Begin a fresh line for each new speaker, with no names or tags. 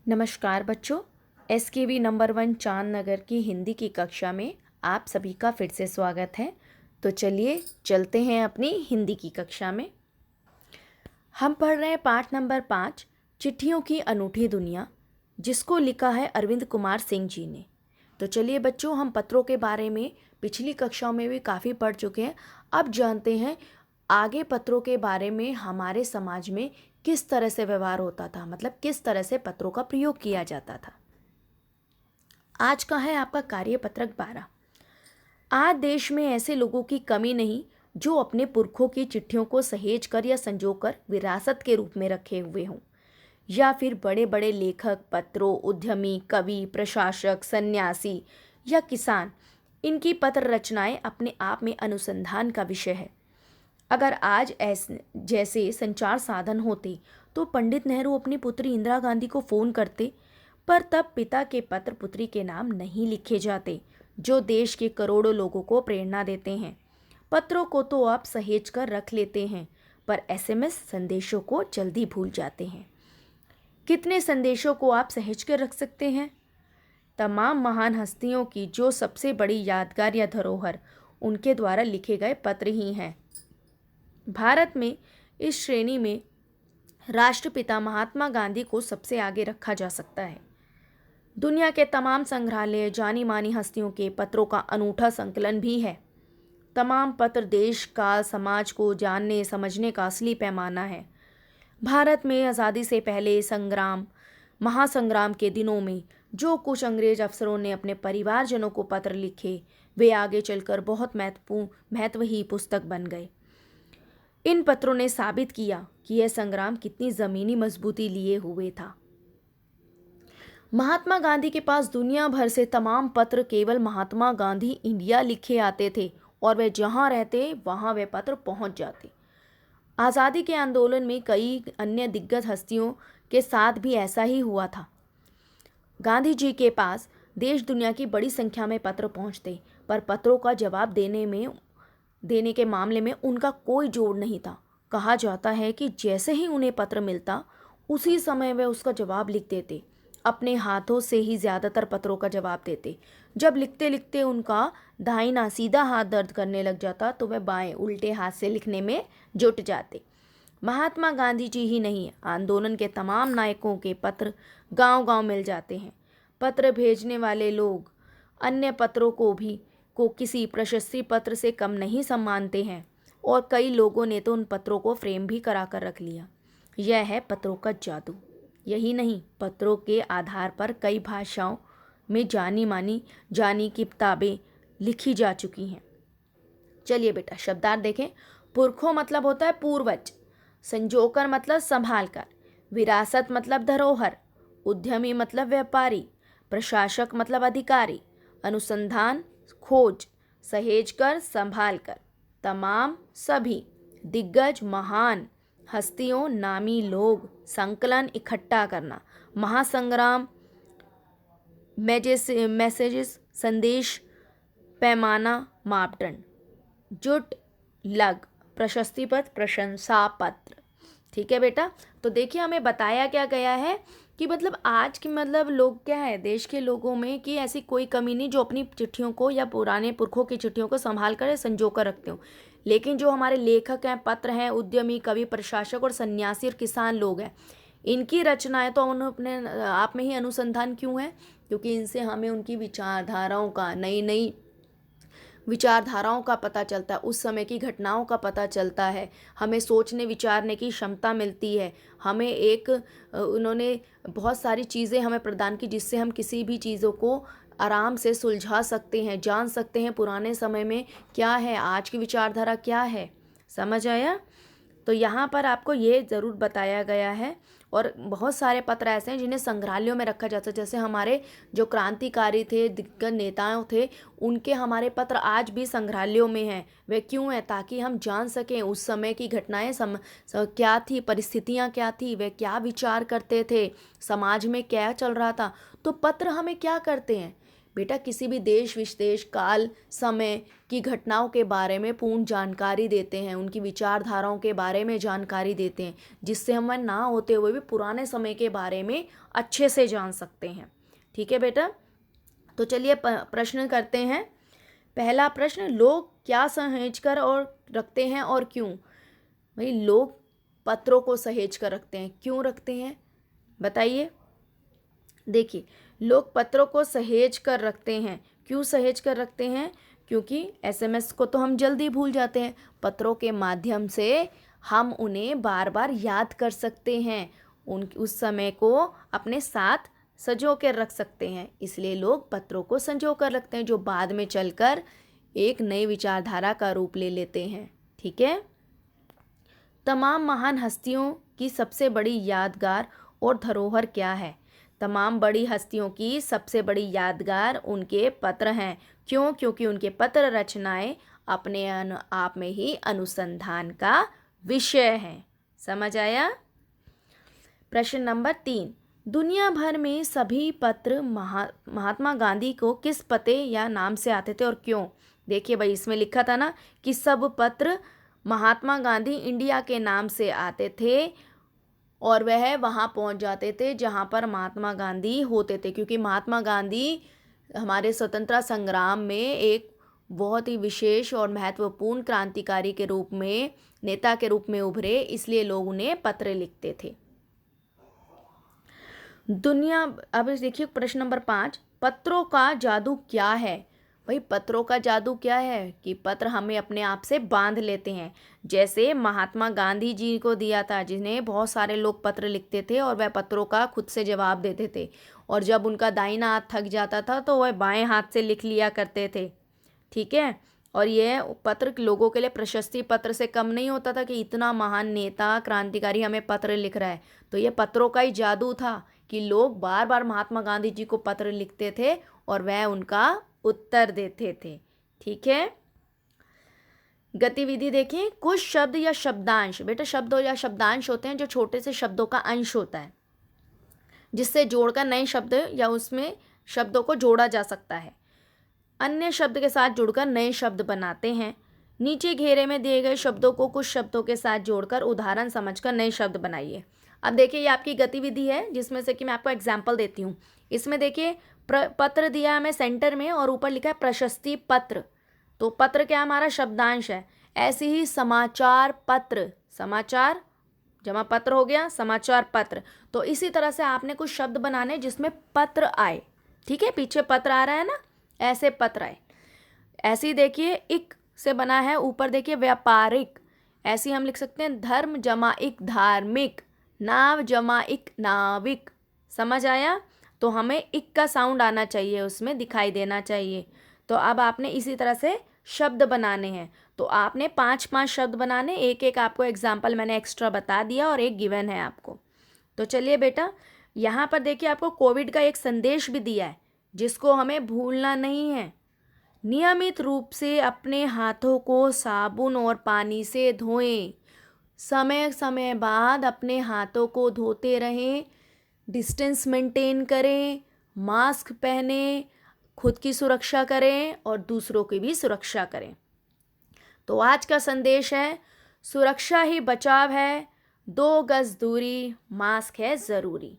नमस्कार बच्चों। SKV number 1 चांद नगर की हिंदी की कक्षा में आप सभी का फिर से स्वागत है। तो चलिए चलते हैं अपनी हिंदी की कक्षा में। हम पढ़ रहे हैं पाठ नंबर 5, चिट्ठियों की अनूठी दुनिया, जिसको लिखा है अरविंद कुमार सिंह जी ने। तो चलिए बच्चों, हम पत्रों के बारे में पिछली कक्षाओं में भी काफ़ी पढ़ चुके हैं। अब जानते हैं आगे पत्रों के बारे में हमारे समाज में किस तरह से व्यवहार होता था, मतलब किस तरह से पत्रों का प्रयोग किया जाता था। आज का है आपका कार्यपत्रक 12। आज देश में ऐसे लोगों की कमी नहीं जो अपने पुरखों की चिट्ठियों को सहेज कर या संजोकर विरासत के रूप में रखे हुए हों, या फिर बड़े बड़े लेखक, पत्रों, उद्यमी, कवि, प्रशासक, सन्यासी या किसान, इनकी पत्र रचनाएं अपने आप में अनुसंधान का विषय है। अगर आज ऐसे जैसे संचार साधन होते तो पंडित नेहरू अपनी पुत्री इंदिरा गांधी को फ़ोन करते, पर तब पिता के पत्र पुत्री के नाम नहीं लिखे जाते, जो देश के करोड़ों लोगों को प्रेरणा देते हैं। पत्रों को तो आप सहेज कर रख लेते हैं, पर एसएमएस संदेशों को जल्दी भूल जाते हैं। कितने संदेशों को आप सहेज कर रख सकते हैं? तमाम महान हस्तियों की जो सबसे बड़ी यादगार या धरोहर उनके द्वारा लिखे गए पत्र ही हैं। भारत में इस श्रेणी में राष्ट्रपिता महात्मा गांधी को सबसे आगे रखा जा सकता है। दुनिया के तमाम संग्रहालय जानी मानी हस्तियों के पत्रों का अनूठा संकलन भी है। तमाम पत्र देश काल समाज को जानने समझने का असली पैमाना है। भारत में आज़ादी से पहले संग्राम महासंग्राम के दिनों में जो कुछ अंग्रेज अफसरों ने अपने परिवारजनों को पत्र लिखे, वे आगे चलकर बहुत महत्व ही पुस्तक बन गए। इन पत्रों ने साबित किया कि यह संग्राम कितनी ज़मीनी मजबूती लिए हुए था। महात्मा गांधी के पास दुनिया भर से तमाम पत्र केवल महात्मा गांधी इंडिया लिखे आते थे, और वे जहां रहते वहां वे पत्र पहुंच जाते। आज़ादी के आंदोलन में कई अन्य दिग्गज हस्तियों के साथ भी ऐसा ही हुआ था। गांधी जी के पास देश दुनिया की बड़ी संख्या में पत्र पहुंचते, पर पत्रों का जवाब देने के मामले में उनका कोई जोड़ नहीं था। कहा जाता है कि जैसे ही उन्हें पत्र मिलता उसी समय वे उसका जवाब लिख देते। अपने हाथों से ही ज़्यादातर पत्रों का जवाब देते। जब लिखते लिखते उनका दाहिना सीधा हाथ दर्द करने लग जाता तो वे बाएं उल्टे हाथ से लिखने में जुट जाते। महात्मा गांधी जी ही नहीं, आंदोलन के तमाम नायकों के पत्र गांव-गांव मिल जाते हैं। पत्र भेजने वाले लोग अन्य पत्रों को किसी प्रशस्ति पत्र से कम नहीं सम्मानते हैं, और कई लोगों ने तो उन पत्रों को फ्रेम भी करा कर रख लिया। यह है पत्रों का जादू। यही नहीं, पत्रों के आधार पर कई भाषाओं में जानी किताबें लिखी जा चुकी हैं। चलिए बेटा, शब्दार्थ देखें। पुरखों मतलब होता है पूर्वज, संजोकर मतलब संभाल कर, विरासत मतलब धरोहर, उद्यमी मतलब व्यापारी, प्रशासक मतलब अधिकारी, अनुसंधान खोज, सहेज कर संभाल कर, तमाम सभी, दिग्गज महान हस्तियों नामी लोग, संकलन इकट्ठा करना, महासंग्राम, मैसेजेस संदेश, पैमाना मापदंड, जुट लग, प्रशस्ति पत्र, प्रशंसा पत्र। ठीक है बेटा, तो देखिए हमें बताया क्या गया है कि मतलब आज के मतलब लोग क्या है, देश के लोगों में कि ऐसी कोई कमी नहीं जो अपनी चिट्ठियों को या पुराने पुरखों की चिट्ठियों को संभाल कर संजो कर रखते हो। लेकिन जो हमारे लेखक हैं, पत्र हैं, उद्यमी, कवि, प्रशासक और सन्यासी और किसान लोग हैं, इनकी रचनाएं तो उन्होंने अपने आप में ही अनुसंधान क्यों है, क्योंकि इनसे हमें उनकी विचारधाराओं का नई नई विचारधाराओं का पता चलता है, उस समय की घटनाओं का पता चलता है, हमें सोचने विचारने की क्षमता मिलती है। हमें उन्होंने बहुत सारी चीज़ें हमें प्रदान की जिससे हम किसी भी चीज़ों को आराम से सुलझा सकते हैं, जान सकते हैं पुराने समय में क्या है, आज की विचारधारा क्या है। समझ आया? तो यहाँ पर आपको ये ज़रूर बताया गया है। और बहुत सारे पत्र ऐसे हैं जिन्हें संग्रहालयों में रखा जाता है। जैसे हमारे जो क्रांतिकारी थे, दिग्गज नेताओं थे, उनके हमारे पत्र आज भी संग्रहालयों में हैं। वे क्यों हैं? ताकि हम जान सकें उस समय की घटनाएं क्या थी, परिस्थितियां क्या थी, वे क्या विचार करते थे, समाज में क्या चल रहा था। तो पत्र हमें क्या करते हैं? बेटा किसी भी देश विशेष काल समय की घटनाओं के बारे में पूर्ण जानकारी देते हैं, उनकी विचारधाराओं के बारे में जानकारी देते हैं, जिससे हम ना होते हुए भी पुराने समय के बारे में अच्छे से जान सकते हैं। ठीक है बेटा, तो चलिए प्रश्न करते हैं। पहला प्रश्न, लोग क्या सहेज कर और रखते हैं और क्यों? भाई लोग पत्रों को सहेज कर रखते हैं, क्यों रखते हैं बताइए। देखिए, लोग पत्रों को सहेज कर रखते हैं, क्यों सहेज कर रखते हैं? क्योंकि एसएमएस को तो हम जल्दी भूल जाते हैं, पत्रों के माध्यम से हम उन्हें बार बार याद कर सकते हैं, उस समय को अपने साथ संजो कर रख सकते हैं, इसलिए लोग पत्रों को संजो कर रखते हैं, जो बाद में चलकर एक नई विचारधारा का रूप ले लेते हैं। ठीक है। तमाम महान हस्तियों की सबसे बड़ी यादगार और धरोहर क्या है? तमाम बड़ी हस्तियों की सबसे बड़ी यादगार उनके पत्र हैं। क्यों? क्योंकि उनके पत्र रचनाएं अपने आप में ही अनुसंधान का विषय हैं। समझ आया? प्रश्न नंबर 3, दुनिया भर में सभी पत्र महात्मा गांधी को किस पते या नाम से आते थे और क्यों? देखिए भाई, इसमें लिखा था ना कि सब पत्र महात्मा गांधी इंडिया के नाम से आते थे और वह वहाँ पहुँच जाते थे जहाँ पर महात्मा गांधी होते थे, क्योंकि महात्मा गांधी हमारे स्वतंत्रता संग्राम में एक बहुत ही विशेष और महत्वपूर्ण क्रांतिकारी के रूप में, नेता के रूप में उभरे, इसलिए लोग उन्हें पत्र लिखते थे। अब देखिए प्रश्न नंबर 5, पत्रों का जादू क्या है? भाई पत्रों का जादू क्या है कि पत्र हमें अपने आप से बांध लेते हैं। जैसे महात्मा गांधी जी को दिया था, जिन्हें बहुत सारे लोग पत्र लिखते थे और वह पत्रों का खुद से जवाब देते थे, और जब उनका दाहिना हाथ थक जाता था तो वह बाएं हाथ से लिख लिया करते थे। ठीक है। और यह पत्र लोगों के लिए प्रशस्ति पत्र से कम नहीं होता था कि इतना महान नेता क्रांतिकारी हमें पत्र लिख रहा है। तो यह पत्रों का ही जादू था कि लोग बार बार महात्मा गांधी जी को पत्र लिखते थे और वह उनका उत्तर देते थे। ठीक है। गतिविधि देखें, कुछ शब्द या शब्दांश, बेटा शब्द या शब्दांश होते हैं जो छोटे से शब्दों का अंश होता है, जिससे जोड़कर नए शब्द या उसमें शब्दों को जोड़ा जा सकता है, अन्य शब्द के साथ जुड़कर नए शब्द बनाते हैं। नीचे घेरे में दिए गए शब्दों को कुछ शब्दों के साथ जोड़कर उदाहरण समझकर नए शब्द बनाइए। अब देखिए, ये आपकी गतिविधि है, जिसमें से कि मैं आपको एग्जाम्पल देती हूँ। इसमें देखिए पत्र दिया हमें सेंटर में और ऊपर लिखा है प्रशस्ति पत्र। तो पत्र क्या हमारा शब्दांश है। ऐसे ही समाचार पत्र, समाचार जमा पत्र हो गया समाचार पत्र। तो इसी तरह से आपने कुछ शब्द बनाने जिसमें पत्र आए। ठीक है, पीछे पत्र आ रहा है ना, ऐसे पत्र आए। ऐसे ही देखिए इक से बना है, ऊपर देखिए व्यापारिक। ऐसे ही हम लिख सकते हैं धर्म जमा इक धार्मिक, नाव जमा इक नाविक। समझ आया? तो हमें इक का साउंड आना चाहिए, उसमें दिखाई देना चाहिए। तो अब आपने इसी तरह से शब्द बनाने हैं। तो आपने 5-5 शब्द बनाने, एक एक आपको एग्जाम्पल मैंने एक्स्ट्रा बता दिया और एक गिवन है आपको। तो चलिए बेटा, यहाँ पर देखिए आपको कोविड का एक संदेश भी दिया है, जिसको हमें भूलना नहीं है। नियमित रूप से अपने हाथों को साबुन और पानी से धोएं। समय समय बाद अपने हाथों को धोते रहें, डिस्टेंस मेंटेन करें, मास्क पहने, खुद की सुरक्षा करें और दूसरों की भी सुरक्षा करें। तो आज का संदेश है, सुरक्षा ही बचाव है, 2 गज दूरी, मास्क है ज़रूरी।